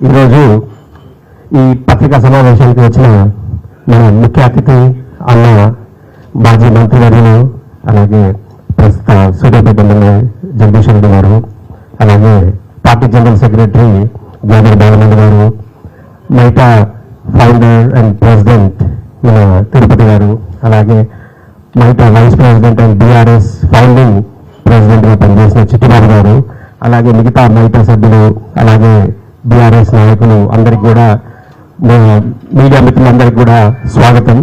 ఈరోజు ఈ పత్రికా సమావేశానికి వచ్చిన మన ముఖ్య అతిథి అన్న మాజీ మంత్రివర్యులు, అలాగే ప్రస్తుత సూర్యాపేట ఎమ్మెల్యే జగదీష్ రెడ్డి గారు, అలాగే party general secretary Jadar Balananda గారు, మైటా ఫౌండర్ అండ్ ప్రెసిడెంట్ మన తిరుపతి గారు, అలాగే MAITA vice president and BRS founding ప్రెసిడెంట్గా పనిచేసిన చిట్టిబాబు గారు, అలాగే మిగతా మైటా సభ్యులు, అలాగే బీఆర్ఎస్ నాయకులు అందరికి కూడా, మీడియా మిత్రులందరికీ కూడా స్వాగతం.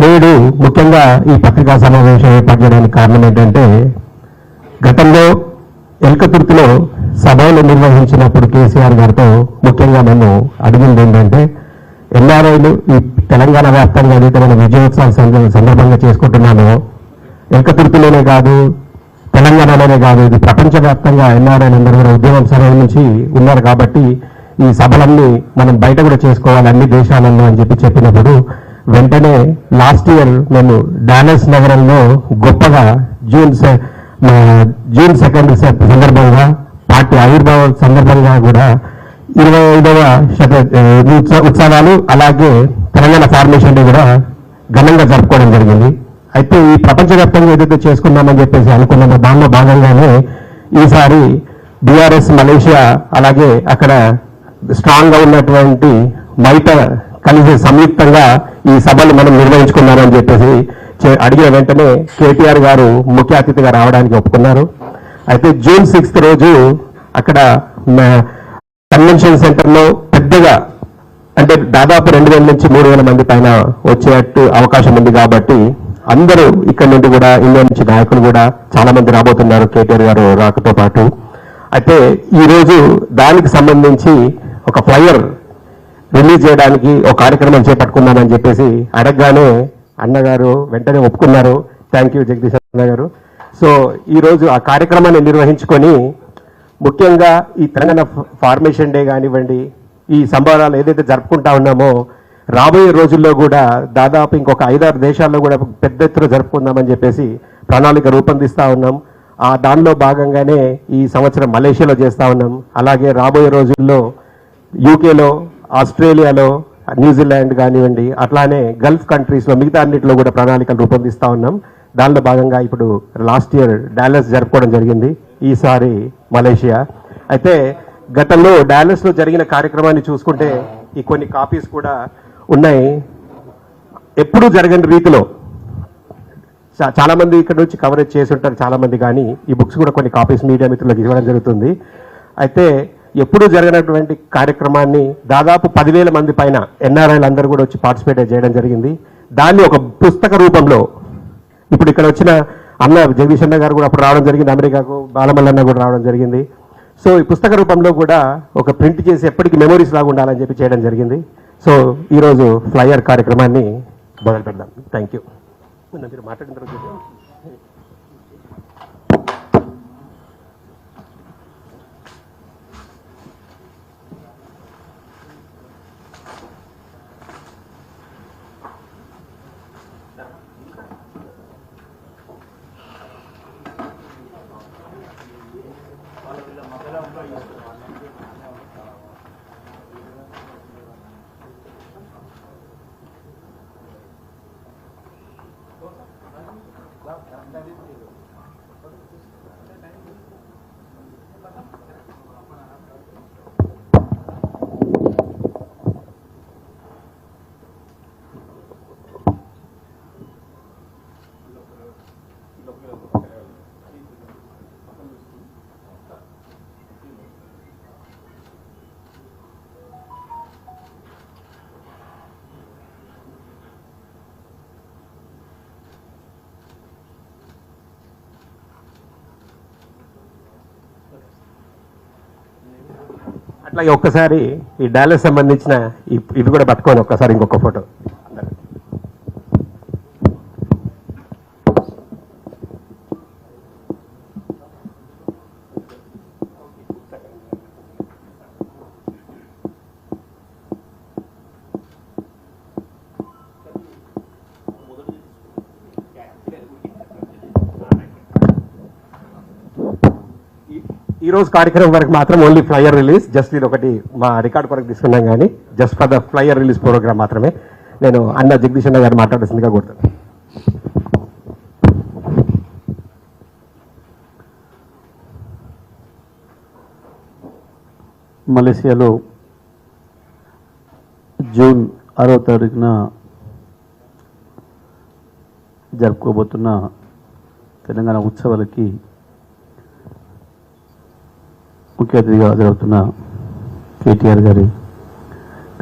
నేడు ముఖ్యంగా ఈ పత్రికా సమావేశం ఏర్పాటు చేయడానికి కారణం ఏంటంటే, గతంలో ఎల్కతుర్తిలో సభలు నిర్వహించినప్పుడు కేసీఆర్ గారితో ముఖ్యంగా మేము అడిగింది ఏంటంటే, ఎన్ఆర్ఐలు ఈ తెలంగాణ వ్యాప్తంగా ఏదైతే మనం విజయోత్సవాల సందర్భంగా చేసుకుంటున్నామో, ఎల్కతుర్తిలోనే కాదు, తెలంగాణలోనే కాదు, ఇది ప్రపంచవ్యాప్తంగా ఎన్ఆర్ఐలు అందరూ కూడా ఉద్యమం సమయం నుంచి ఉన్నారు కాబట్టి ఈ సభలన్నీ మనం బయట కూడా చేసుకోవాలి అన్ని దేశాలలో అని చెప్పినప్పుడు, వెంటనే లాస్ట్ ఇయర్ మేము డాలస్ నగరంలో గొప్పగా జూన్ 2 సందర్భంగా పార్టీ ఆవిర్భావ సందర్భంగా కూడా 25వ ఉత్సవాలు, అలాగే తెలంగాణ ఫార్మేషన్ డే కూడా ఘనంగా జరుపుకోవడం జరిగింది. అయితే ఈ ప్రపంచవ్యాప్తంగా ఏదైతే చేసుకున్నామని చెప్పేసి అనుకున్నామో దానిలో భాగంగానే ఈసారి బీఆర్ఎస్ మలేషియా, అలాగే అక్కడ స్ట్రాంగ్ గా ఉన్నటువంటి మైటా కలిసి సంయుక్తంగా ఈ సభలు మనం నిర్వహించుకున్నామని చెప్పేసి అడిగిన వెంటనే కేటీఆర్ గారు ముఖ్య అతిథిగా రావడానికి ఒప్పుకున్నారు. అయితే జూన్ 6 రోజు అక్కడ కన్వెన్షన్ సెంటర్లో పెద్దగా, అంటే దాదాపు 2000 నుంచి 3000 మంది పైన వచ్చేట్టు అవకాశం ఉంది కాబట్టి అందరూ ఇక్కడ నుండి కూడా, ఇండియా నుంచి నాయకులు కూడా చాలా మంది రాబోతున్నారు కేటీఆర్ గారు రాకతో పాటు. అయితే ఈరోజు దానికి సంబంధించి ఒక ఫ్లైయర్ రిలీజ్ చేయడానికి ఒక కార్యక్రమం చేపట్టుకుందామని చెప్పేసి అడగగానే అన్నగారు వెంటనే ఒప్పుకున్నారు. థ్యాంక్ యూ జగదీష్ అన్న గారు. సో ఈరోజు ఆ కార్యక్రమాన్ని నిర్వహించుకొని, ముఖ్యంగా ఈ తెలంగాణ ఫార్మేషన్ డే కానివ్వండి, ఈ సంబరాలు ఏదైతే జరుపుకుంటా ఉన్నామో, రాబోయే రోజుల్లో కూడా దాదాపు ఇంకొక 5-6 దేశాల్లో కూడా పెద్ద ఎత్తున జరుపుకుందామని చెప్పేసి ప్రణాళిక రూపొందిస్తూ ఉన్నాం. దానిలో భాగంగానే ఈ సంవత్సరం మలేషియాలో చేస్తూ ఉన్నాం. అలాగే రాబోయే రోజుల్లో యూకేలో, ఆస్ట్రేలియాలో, న్యూజిలాండ్ కానివ్వండి, అట్లానే గల్ఫ్ కంట్రీస్లో మిగతా అన్నింటిలో కూడా ప్రణాళికలు రూపొందిస్తూ ఉన్నాం. దానిలో భాగంగా ఇప్పుడు లాస్ట్ ఇయర్ డాలస్ జరుపుకోవడం జరిగింది, ఈసారి మలేషియా. అయితే గతంలో డాలస్లో జరిగిన కార్యక్రమాన్ని చూసుకుంటే ఈ కొన్ని కాపీస్ కూడా ఉన్నాయి. ఎప్పుడూ జరగని రీతిలో చాలా మంది ఇక్కడ నుంచి కవరేజ్ చేసి ఉంటారు చాలా మంది, కానీ ఈ బుక్స్ కూడా కొన్ని కాపీస్ మీడియా మిత్రులకు ఇవ్వడం జరుగుతుంది. అయితే ఎప్పుడూ జరగనటువంటి కార్యక్రమాన్ని దాదాపు 10,000 మంది పైన ఎన్ఆర్ఐలు అందరూ కూడా వచ్చి పార్టిసిపేట్ చేయడం జరిగింది. దాన్ని ఒక పుస్తక రూపంలో ఇప్పుడు ఇక్కడ వచ్చిన అన్న జగదీష్ అన్న గారు కూడా అప్పుడు రావడం జరిగింది, అమెరికాకు బాలమల్లన్న కూడా రావడం జరిగింది. సో ఈ పుస్తక రూపంలో కూడా ఒక ప్రింట్ చేసి ఎప్పటికీ మెమోరీస్ లాగా ఉండాలని చెప్పి చేయడం జరిగింది. సో ఈరోజు ఫ్లైయర్ కార్యక్రమాన్ని మొదలు పెడదాం. Thank you. మీరు మాట్లాడిన తర్వాత అట్లాగే ఒక్కసారి ఈ డాలస్ సంబంధించిన ఇవి కూడా పట్టుకొని ఒక్కసారి ఇంకొక ఫోటో. ఈ రోజు కార్యక్రమం వరకు మాత్రం ఓన్లీ ఫ్లైయర్ రిలీజ్, జస్ట్ ఇది ఒకటి మా రికార్డ్ కొరకు తీసుకున్నాం, కానీ just for the flyer release program మాత్రమే. నేను అన్న జగదీష్ అన్న గారు మాట్లాడాల్సిందిగా కోరుతాను. మలేషియాలో జూన్ 6వ తారీఖున జరుపుకోబోతున్న తెలంగాణ ఉత్సవాలకి ముఖ్య అతిథిగా హాజరవుతున్న కేటీఆర్ గారి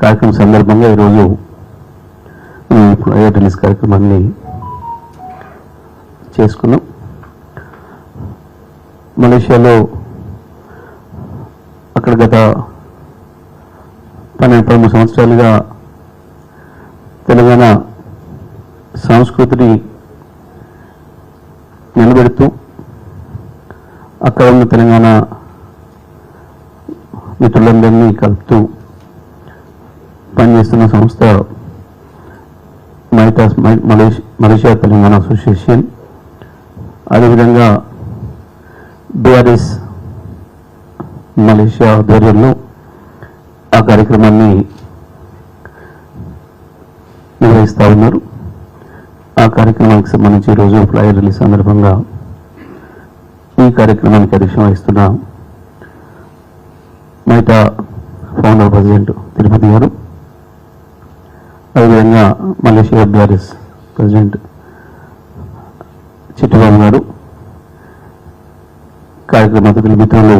కార్యక్రమం సందర్భంగా ఈరోజు ఫ్లైయర్ రిలీజ్ కార్యక్రమాన్ని చేసుకున్నాం. మలేషియాలో అక్కడ గత 12-13 సంవత్సరాలుగా తెలంగాణ సంస్కృతిని నిలబెడుతూ అక్కడ ఉన్న తెలంగాణ మిత్రులందరినీ కలుపుతూ పనిచేస్తున్న సంస్థ మైటాస్ మలేషియా తెలంగాణ అసోసియేషన్, అదేవిధంగా బీఆర్ఎస్ మలేషియా ఆధ్వర్యంలో ఆ కార్యక్రమాన్ని నిర్వహిస్తూ ఉన్నారు. ఆ కార్యక్రమానికి సంబంధించి ఈరోజు ఫ్లైయర్ రిలీజ్ సందర్భంగా ఈ కార్యక్రమానికి అధ్యక్షం వహిస్తున్న మైటా ఫౌండర్ ప్రెసిడెంట్ తిరుపతి గారు, అదేవిధంగా మలేషియా బీఆర్ఎస్ ప్రెసిడెంట్ చిట్టుబాబు గారు, కార్యక్రమ అతిథుల మిత్రులు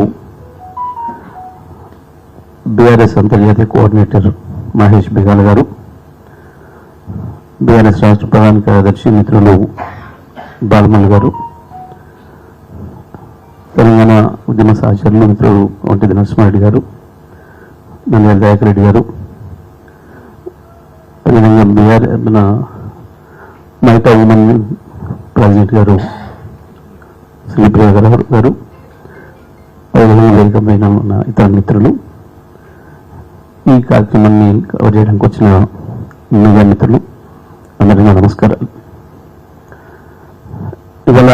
బీఆర్ఎస్ అంతర్జాతీయ కోఆర్డినేటర్ మహేష్ బిగాల గారు, బీఆర్ఎస్ రాష్ట్ర ప్రధాన కార్యదర్శి మిత్రులు బాలమల్ గారు, తెలంగాణ ఉద్యమ సహచరులు మిత్రులు ఒంటిది నరసింహారెడ్డి గారు, నంద్యాల దయాకర్ రెడ్డి గారు, అదేవిధంగా మన మైటా ఉమెన్ ప్రెసిడెంట్ గారు శ్రీప్రియ గారు, అదేవిధంగా వేదిక పైన ఉన్న ఇతర మిత్రులు, ఈ కార్యక్రమాన్ని కవర్ చేయడానికి వచ్చిన మీడియా మిత్రులు అందరికీ నమస్కారాలు. ఇవాళ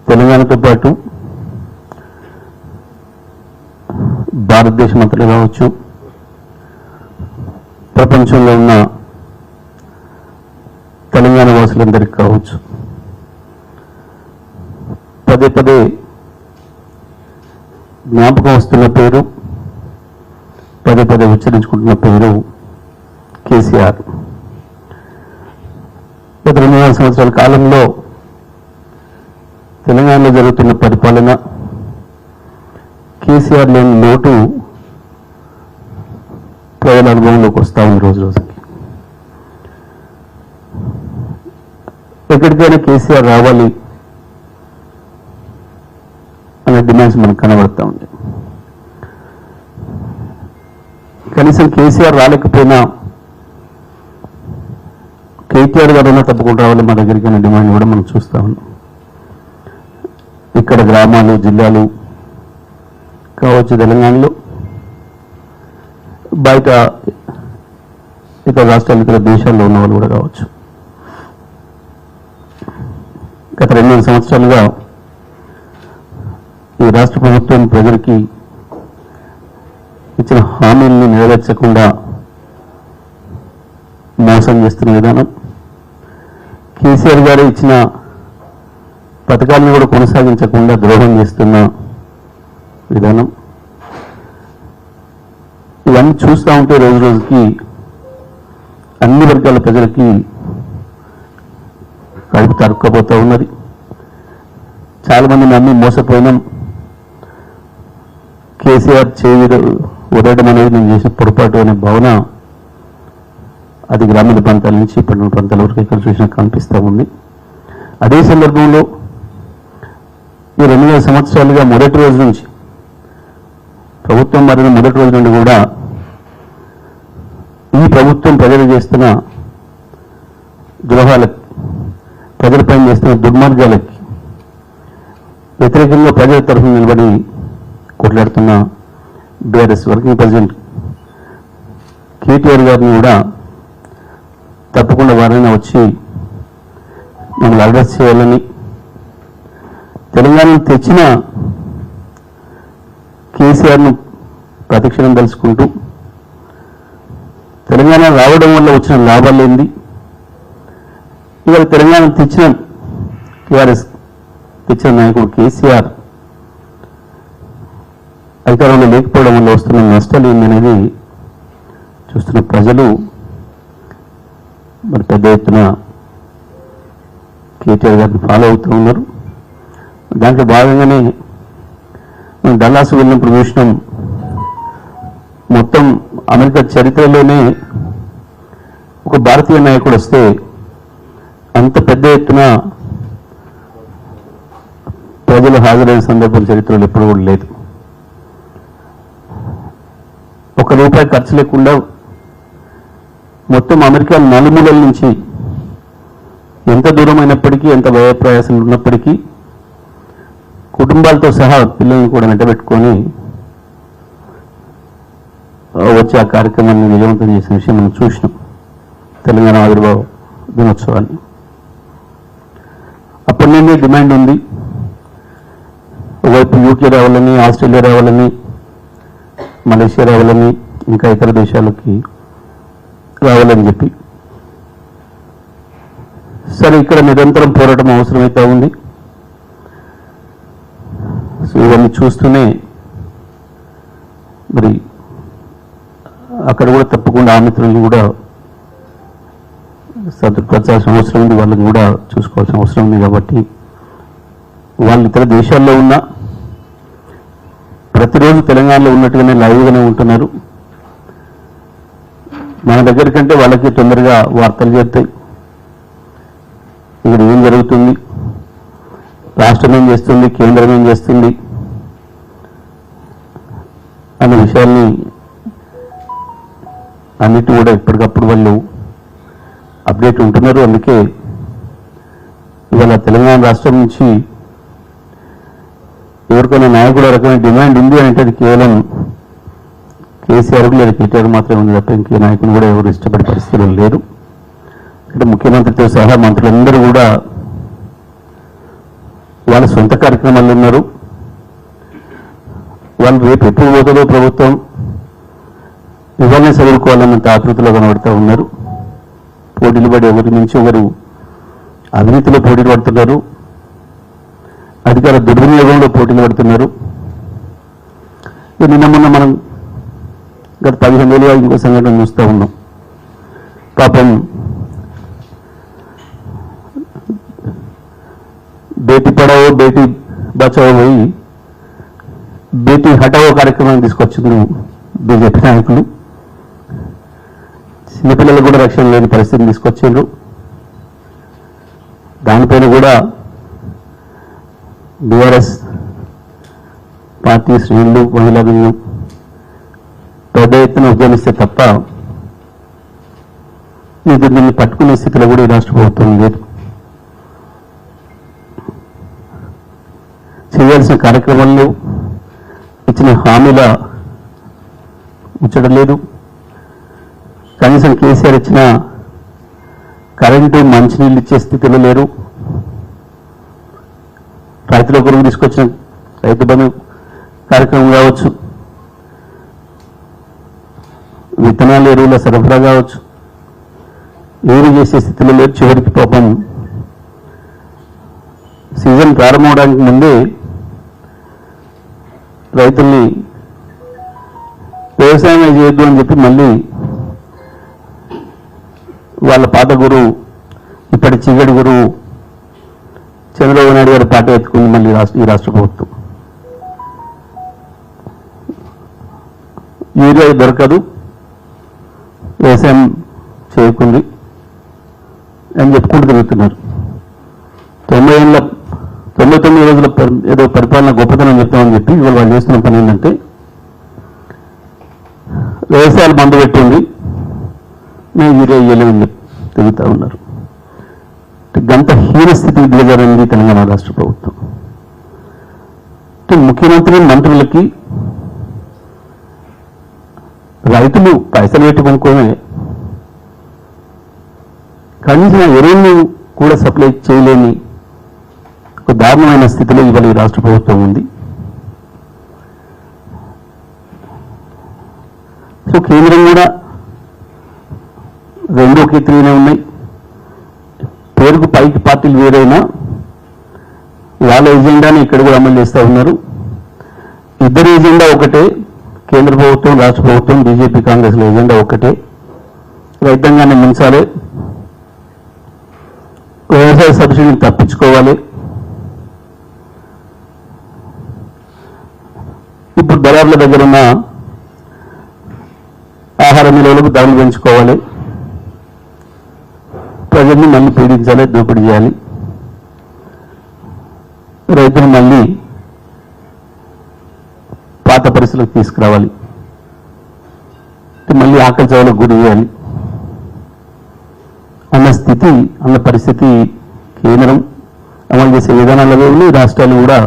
తెలంగాణతో పాటు భారతదేశం అంతటా కావచ్చు, ప్రపంచంలో ఉన్న తెలంగాణ వాసులందరికీ కావచ్చు, పదే పదే జ్ఞాపకం వస్తున్న పేరు, పదే పదే ఉచ్చరించుకుంటున్న పేరు కేసీఆర్ గత 2 సంవత్సరాల కాలంలో తెలంగాణలో జరుగుతున్న పరిపాలన, కేసీఆర్ లేని లోటు ప్రజల అనుభవంలోకి వస్తూ ఉంది రోజు రోజుకి. ఎక్కడికైనా కేసీఆర్ రావాలి అనే డిమాండ్స్ మనకు కనబడతా ఉంది. కనీసం కేసీఆర్ రాలేకపోయినా కేటీఆర్ గారైనా తప్పకుండా రావాలి మా దగ్గరికి అనే డిమాండ్ కూడా మనం చూస్తా ఉన్నాం. ఇక్కడ గ్రామాలు, జిల్లాలు కావచ్చు, తెలంగాణలో బయట ఇతర రాష్ట్రాలు, ఇతర దేశాల్లో ఉన్న వాళ్ళు కూడా కావచ్చు. గత 2 సంవత్సరాలుగా ఈ రాష్ట్ర ప్రభుత్వం ప్రజలకి ఇచ్చిన హామీల్ని నెరవేర్చకుండా మోసం చేస్తున్న విధానం, కేసీఆర్ గారు ఇచ్చిన పథకాలను కూడా కొనసాగించకుండా ద్రోహం చేస్తున్న విధానం, ఇవన్నీ చూస్తూ ఉంటే రోజు రోజుకి అన్ని వర్గాల ప్రజలకి కడుపు తరుక్కపోతూ ఉన్నది. చాలామంది నమ్మి మోసపోయినాం. కేసీఆర్ వదలడం అనేది నేను చేసిన పొరపాటు అనే భావన అది గ్రామీణ ప్రాంతాల నుంచి పట్టణ ప్రాంతాల వరకు ఇక్కడ చూసినా కనిపిస్తూ ఉంది. అదే సందర్భంలో ఈ 2 సంవత్సరాలుగా మొదటి రోజు నుంచి ప్రభుత్వం మారిన మొదటి రోజు నుండి కూడా ఈ ప్రభుత్వం ప్రజలు చేస్తున్న ద్రోహాలకి, ప్రజలపై చేస్తున్న దుర్మార్గాలకి వ్యతిరేకంగా ప్రజల తరఫున నిలబడి కొట్లాడుతున్న బీఆర్ఎస్ వర్కింగ్ ప్రెసిడెంట్ కేటీఆర్ గారిని కూడా తప్పకుండా వారైనా వచ్చి మమ్మల్ని అడ్రస్ చేయాలని, తెలంగాణను తెచ్చిన కేసీఆర్ను ప్రతిక్షణం తెలుసుకుంటూ తెలంగాణ రావడం వల్ల వచ్చిన లాభాలు ఏంది, ఇవాళ తెలంగాణ తెచ్చిన టీఆర్ఎస్ తెచ్చిన నాయకుడు కేసీఆర్ అధికారంలో లేకపోవడం వల్ల వస్తున్న నష్టాలు ఏందనేది చూస్తున్న ప్రజలు మరి పెద్ద ఎత్తున కేటీఆర్ గారిని ఫాలో అవుతూ ఉన్నారు. దాంట్లో భాగంగానే మనం డల్లాస్ వెళ్ళినప్పుడు చూసినాం, మొత్తం అమెరికా చరిత్రలోనే ఒక భారతీయ నాయకుడు వస్తే అంత పెద్ద ఎత్తున ప్రజలు హాజరైన సందర్భం చరిత్రలో ఎప్పుడు కూడా లేదు. ₹1 ఖర్చు లేకుండా మొత్తం అమెరికా నలుమూలల నుంచి ఎంత దూరం అయినప్పటికీ, ఎంత వ్యయ ప్రయాసాలు ఉన్నప్పటికీ కుటుంబాలతో సహా పిల్లల్ని కూడా వెంటబెట్టుకొని వచ్చి ఆ కార్యక్రమాన్ని విజయవంతం చేసిన విషయం మనం చూసినాం. తెలంగాణ ఆవిర్భావ దినోత్సవాన్ని అప్పటి నుండి డిమాండ్ ఉంది. ఒకవైపు యూకే రావాలని, ఆస్ట్రేలియా రావాలని, మలేషియా రావాలని, ఇంకా ఇతర దేశాలకి రావాలని చెప్పి, సరే ఇక్కడ నిరంతరం పోరాటం అవసరమైతే ఉంది. సో ఇవన్నీ చూస్తూనే మరి అక్కడ కూడా తప్పకుండా ఆ మిత్రులను కూడా సంతృప్తిపరచాల్సిన అవసరం ఉంది, వాళ్ళని కూడా చూసుకోవాల్సిన అవసరం ఉంది. కాబట్టి వాళ్ళు ఇతర దేశాల్లో ఉన్న ప్రతిరోజు తెలంగాణలో ఉన్నట్టుగానే లైవ్గానే ఉంటున్నారు. మన దగ్గర కంటే వాళ్ళకి తొందరగా వార్తలు చేస్తాయి. ఇక్కడ ఏం జరుగుతుంది, రాష్ట్రం ఏం చేస్తుంది, కేంద్రం ఏం చేస్తుంది అనే విషయాల్ని అన్నిటి కూడా ఎప్పటికప్పుడు వాళ్ళు అప్డేట్ ఉంటున్నారు. అందుకే ఇవాళ తెలంగాణ రాష్ట్రం నుంచి ఎవరికైనా నాయకుడు రకమైన డిమాండ్ ఉంది అంటే అది కేవలం కేసీఆర్కు లేదా కేటీఆర్ మాత్రమే ఉంది తప్ప ఇంకే నాయకులు కూడా ఎవరు ఇష్టపడే పరిస్థితులు లేరు. అంటే ముఖ్యమంత్రితో సహా మంత్రులందరూ కూడా వాళ్ళ సొంత కార్యక్రమాలు ఉన్నారు. వాళ్ళు రేపు ఎప్పుడు పోతుందో ప్రభుత్వం ఇవాళనే చదువుకోవాలన్నంత ఆతృతలో కనబడుతూ ఉన్నారు. పోటీలు పడి ఒకరి నుంచి ఒకరు అవినీతిలో పోటీలు పడుతున్నారు, అధికార దుర్వినియోగంలో పోటీలు పడుతున్నారు. నిన్న మొన్న మనం గత 15 ఏళ్ళుగా ఇంకో సంఘటన చూస్తూ ఉన్నాం. పాపం బేటీ పడావో బేటీ బచావో పోయి బేటీ హటావో కార్యక్రమాన్ని తీసుకొచ్చిండ్రు బీజేపీ నాయకులు. చిన్నపిల్లలకు కూడా రక్షణ లేని పరిస్థితిని తీసుకొచ్చిండ్రు. దానిపైన కూడా బీఆర్ఎస్ పార్టీ శ్రేణులు మహిళలు పెద్ద ఎత్తున ఉద్యమిస్తే తప్ప దీన్ని పట్టుకునే స్థితిలో కూడా ఈ రాష్ట్ర ప్రభుత్వం లేదు. చేయాల్సిన కార్యక్రమాల్లో ఇచ్చిన హామీల ముచ్చడం లేదు. కనీసం కేసీఆర్ ఇచ్చిన కరెంటు మంచినీళ్ళు ఇచ్చే స్థితిలో లేరు. రైతుల కొరకు తీసుకొచ్చిన రైతు బంధు కార్యక్రమం కావచ్చు, విత్తనాలు ఎరువుల సరఫరా కావచ్చు, ఏమి చేసే స్థితిలో లేదు. చివరికి పాపం సీజన్ ప్రారంభమవడానికి ముందే రైతుల్ని వ్యవసాయమే చేయొద్దు అని చెప్పి మళ్ళీ వాళ్ళ పాత గురువు ఇప్పటి చీకటి గురువు చంద్రబాబు నాయుడు గారి పాట ఎత్తుకుంది మళ్ళీ ఈ రాష్ట్ర ప్రభుత్వం. యూరియా దొరకదు, వ్యవసాయం చేయకుంది అని చెప్పుకుంటూ తిరుగుతున్నారు. 99 రోజుల ఏదో పరిపాలన గొప్పతనం చెప్తామని చెప్పి ఇవాళ వాళ్ళు చేస్తున్న పని ఏంటంటే వ్యవసాయాలు బంధు పెట్టింది, మేము యూరియా ఇయ్యలేమని తిరుగుతూ ఉన్నారు. గంత హీన స్థితికి దిగజారింది తెలంగాణ రాష్ట్ర ప్రభుత్వం. ముఖ్యమంత్రి మంత్రులకి రైతులు పైసలు పెట్టి కొనుక్కోమే కనీసం ఎరువులు కూడా సప్లై చేయలేని ఒక దారుణమైన స్థితిలో ఇవాళ ఈ రాష్ట్ర ప్రభుత్వం ఉంది. సో కేంద్రం కూడా 2 ఒకే తీరునే ఉన్నాయి. పేరుకు పైకి పార్టీలు వేరైనా వాళ్ళ ఎజెండాని ఇక్కడ కూడా అమలు చేస్తూ ఉన్నారు. ఇద్దరి ఎజెండా ఒకటే, కేంద్ర ప్రభుత్వం రాష్ట్ర ప్రభుత్వం బీజేపీ కాంగ్రెస్ల ఎజెండా ఒకటే, రైతాంగాన్ని మించాలి, వ్యవసాయ సబ్సిడీని తప్పించుకోవాలి. ఇప్పుడు దళారుల దగ్గర ఉన్న ఆహార నిల్వలకు ధరలు పెంచుకోవాలి, ప్రజల్ని మళ్ళీ పీడించాలి, దోపిడీ చేయాలి, రైతులు మళ్ళీ పాత పరిస్థితులకు తీసుకురావాలి, మళ్ళీ ఆకలి చావులకు గురి చేయాలి అన్న పరిస్థితి కేంద్రం అమలు చేసే విధానాలలో ఈ రాష్ట్రాలు కూడా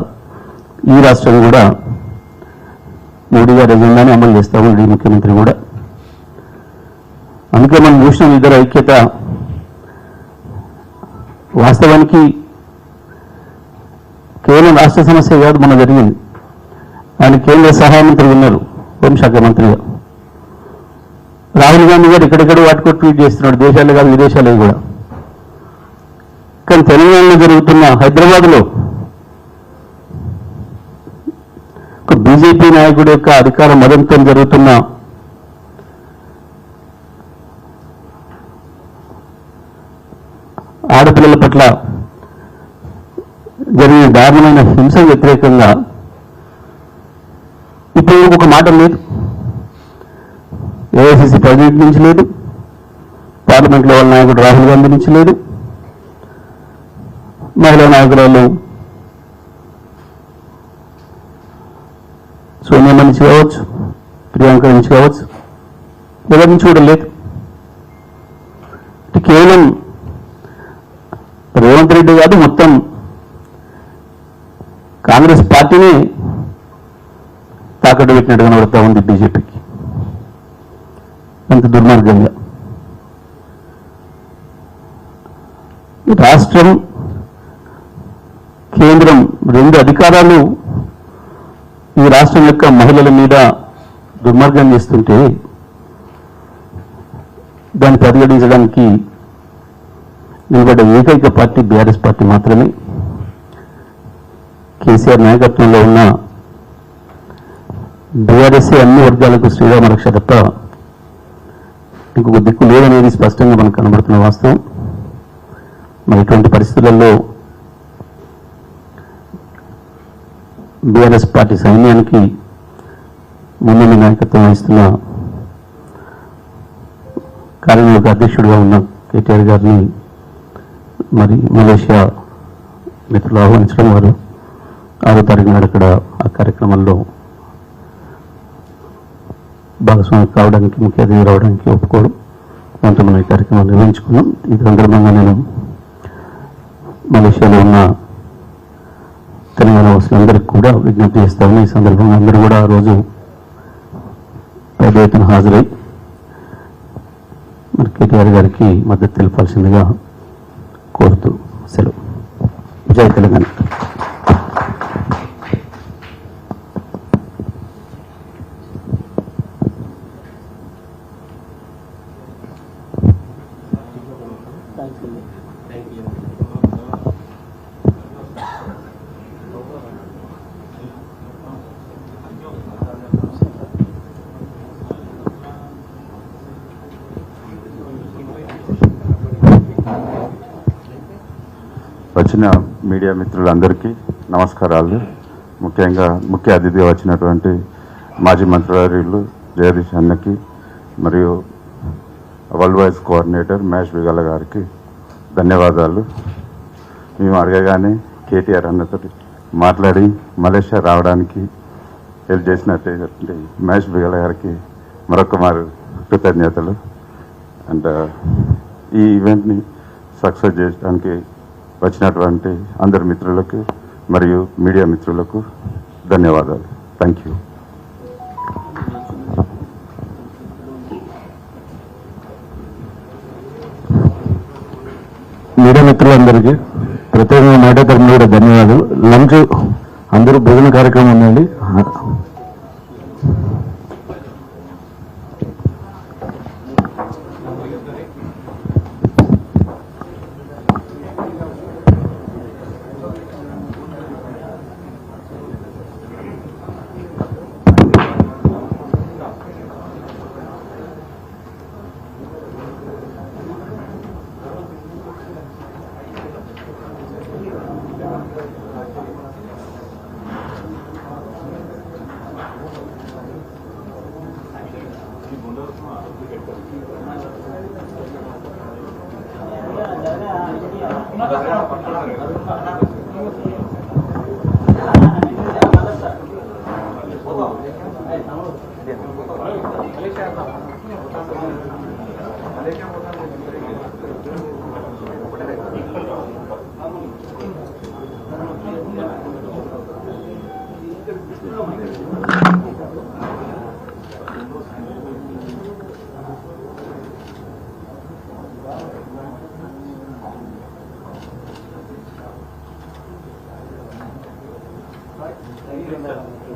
ఈ రాష్ట్రం కూడా మోడీ గారి ఎజెండాని అమలు చేస్తా ఉంది ఈ ముఖ్యమంత్రి కూడా. అందుకే మనం చూసిన ఇద్దరు ఐక్యత వాస్తవానికి కేవలం రాష్ట్ర సమస్య కాదు, మన జరిగింది. ఆయన కేంద్ర సహాయ మంత్రి ఉన్నారు, హోంశాఖ మంత్రిగా. రాహుల్ గాంధీ గారు ఇక్కడెక్కడ వాటికో ట్వీట్ చేస్తున్నాడు, దేశాలే కాదు విదేశాలే కూడా. కానీ తెలంగాణలో జరుగుతున్న హైదరాబాద్లో ఒక బీజేపీ నాయకుడి యొక్క అధికార మదంతో జరుగుతున్న ఆడపిల్లల పట్ల జరిగిన దారుణమైన హింస వ్యతిరేకంగా ఇప్పుడు ఒక మాట లేదు, ఏఐసిసి ప్రెసిడెంట్ నుంచి లేదు, పార్లమెంట్లో వాళ్ళ నాయకుడు రాహుల్ గాంధీ నుంచి లేదు, మహిళా నాయకురాలు సోనియా నుంచి కావచ్చు, ప్రియాంక నుంచి కావచ్చు, ఎవరి నుంచి కూడా లేదు. కేవలం రేవంత్ రెడ్డి కాదు, మొత్తం కాంగ్రెస్ పార్టీని తాకట్టు పెట్టినట్టు కనబడతా ఉంది బీజేపీకి. అంత దుర్మార్గంగా రాష్ట్రం కేంద్రం 2 అధికారాలు ఈ రాష్ట్రం యొక్క మహిళల మీద దుర్మార్గం చేస్తుంటే దాన్ని ప్రతిఘటించడానికి నిలబడ్డ ఏకైక పార్టీ బీఆర్ఎస్ పార్టీ మాత్రమే. కేసీఆర్ నాయకత్వంలో ఉన్న బీఆర్ఎస్ అన్ని వర్గాలకు శ్రీరామ రక్ష తప్ప ఇంకొక దిక్కు లేదనేది స్పష్టంగా మనకు కనబడుతున్న వాస్తవం. మరి ఇటువంటి పరిస్థితులలో బీఆర్ఎస్ పార్టీ సైన్యానికి ముందుండి నాయకత్వం వహిస్తున్న కార్యనిర్వాహక అధ్యక్షుడిగా ఉన్న కేటీఆర్ గారిని మరి మలేషియా మిత్రులు ఆహ్వానించడం, వారు 6వ తారీఖు నాడు అక్కడ ఆ కార్యక్రమంలో భాగస్వామి కావడానికి, ముఖ్య అతిథి రావడానికి ఒప్పుకోవడం, దాంతో మనం ఈ కార్యక్రమాన్ని నిర్వహించుకున్నాం. ఈ సందర్భంగా నేను మలేషియాలో ఉన్న తెలంగాణ వాసులందరికీ కూడా విజ్ఞప్తి చేస్తామని, ఈ సందర్భంగా అందరూ కూడా ఆ రోజు పెద్ద ఎత్తున హాజరై మరి కేటీఆర్ గారికి మద్దతు తెలపాల్సిందిగా కోరుతూ సెలవు. జై తెలంగాణ. వచ్చిన మీడియా మిత్రులందరికీ నమస్కారాలు. ముఖ్యంగా ముఖ్య అతిథిగా వచ్చినటువంటి మాజీ మంత్రివర్యులు జగదీష్ అన్నకి మరియు world wise coordinator Mahesh Bigala గారికి ధన్యవాదాలు. మేము అడగగానే కేటీఆర్ అన్నతో మాట్లాడి మలేషియా రావడానికి హెల్ప్ చేసినటువంటి మహేష్ బిగాల గారికి మరొక కృతజ్ఞతలు. అండ్ ఈ ఈవెంట్ని సక్సెస్ చేయడానికి వచ్చినటువంటి అందరి మిత్రులకు మరియు మీడియా మిత్రులకు ధన్యవాదాలు. Thank you. మీడియా మిత్రులందరికీ ప్రత్యేకంగా మాట తరపున కూడా ధన్యవాదాలు. లంచ్ అందరూ భోజన కార్యక్రమం ఉందండి.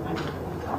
Thank you.